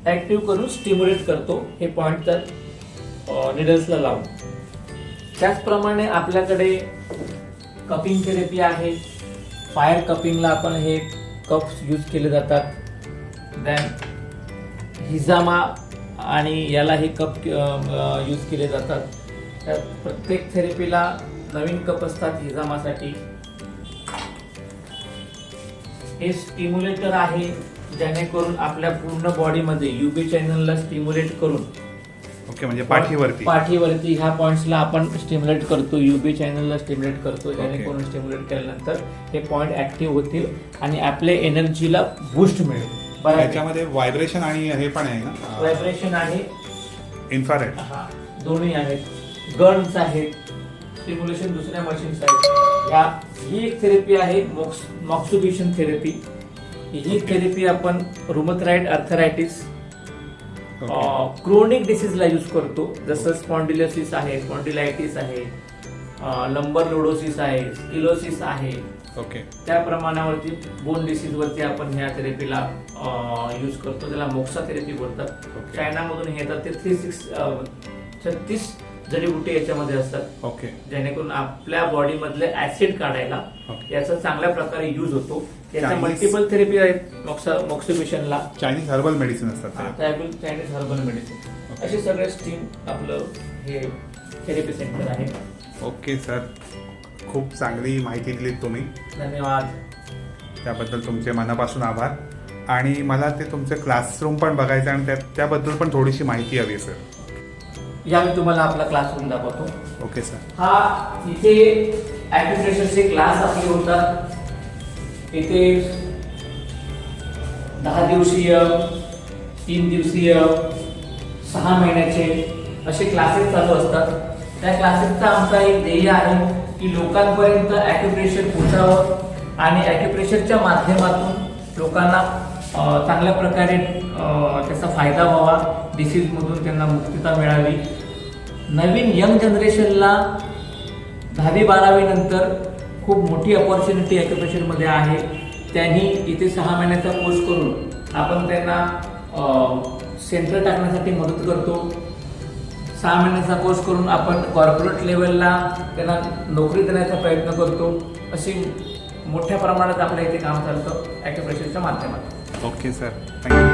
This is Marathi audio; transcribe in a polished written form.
ऍक्टिव्ह करून स्टिम्युलेट करतो हे पॉइंट तर निडल्सला लावून. त्याचप्रमाणे आपल्याकडे कपिंग थेरपी आहे. फायर कपिंगला आपण हे कप्स यूज केले जातात. देन हिजामा आणि याला हे कप यूज केले जातात. त्या प्रत्येक थेरपीला नवीन कप असतात हिजामासाठी. हे स्टिम्युलेटर आहे जेणेकरून आपल्या पूर्ण बॉडीमध्ये युबी चॅनलला स्टिम्युलेट करून ओके म्हणजे पाठीवरती ह्या पॉइंट्सला आपण स्टिम्युलेट करतो, युबी चॅनलला स्टिम्युलेट करतो जेणेकरून स्टिम्युलेट केल्यानंतर हे पॉइंट ऍक्टिव्ह होतील आणि आपल्या एनर्जीला बूस्ट मिळेल. याच्यामध्ये व्हायब्रेशन आणि हे पण आहे ना, व्हायब्रेशन आहे, इन्फ्रारेड दोन्ही आहेत, गन्स आहेत, स्टिम्युलेशन दुसऱ्या मशीन्स आहेत. ही एक थेरपी आहे मॉक्सुबिशन थेरपी. ही थेरपी आपण रुमॅटॉइड आर्थरायटिस, क्रोनिक डिसीजला यूज करतो. जसं स्पॉन्डिलोसिस आहे, स्पॉन्डिलायटिस आहे, लंबर लोडोसिस आहे, स्किलोसिस आहे. ओके, त्या प्रमाणावरती बोन डिसीज वरती आपण ह्या थेरपीला यूज करतो. त्याला मोक्सा थेरपी बोलतात. चायनामधून हे येतात. ते 36 जडीबुटी याच्यामध्ये असतात. ओके, जेणेकरून आपल्या बॉडी मधले ऍसिड काढायला याचा चांगल्या प्रकारे यूज होतो. याच्या मल्टिपल थेरपी आहेत मॉक्सिबिशनला. चायनीज हर्बल मेडिसिन असतात, चायनीज हर्बल मेडिसिन असे सगळे स्टीम आपलं हे थेरपी सेंटर आहे. ओके सर, खूप चांगली माहिती दिलीत तुम्ही. धन्यवाद. त्याबद्दल तुमचे मनापासून आभार. आणि मला ते तुमचे क्लासरूम पण बघायचं आणि त्याबद्दल पण थोडीशी माहिती हवी सर. यावेळी तुम्हाला आपला क्लासरूम दाखवतो. Okay sir. हा इथे ॲक्युप्रेशरचे क्लास आपले होतात. इथे 10 दिवसीय, 3 दिवसीय, 6 महिन्याचे असे क्लासेस चालू असतात. त्या क्लासेसचा आमचा एक ध्येय आहे की लोकांपर्यंत ॲक्युप्रेशर पोहोचावं आणि ॲक्युप्रेशरच्या माध्यमातून लोकांना चांगल्या प्रकारे त्याचा फायदा व्हावा, डिसीजमधून त्यांना मुक्तता मिळावी. नवीन यंग जनरेशनला 10वी-12वी नंतर खूप मोठी अपॉर्च्युनिटी ॲक्युप्रेशरमध्ये आहे. त्यांनी इथे 6 महिन्याचा कोर्स करून आपण त्यांना सेंटर टाकण्यासाठी मदत करतो. 6 महिन्याचा कोर्स करून आपण कॉर्पोरेट लेवलला त्यांना नोकरी देण्याचा प्रयत्न करतो. अशी मोठ्या प्रमाणात आपल्या इथे काम चालतं ॲक्युप्रेशरच्या माध्यमातून. Okay sir, thank you.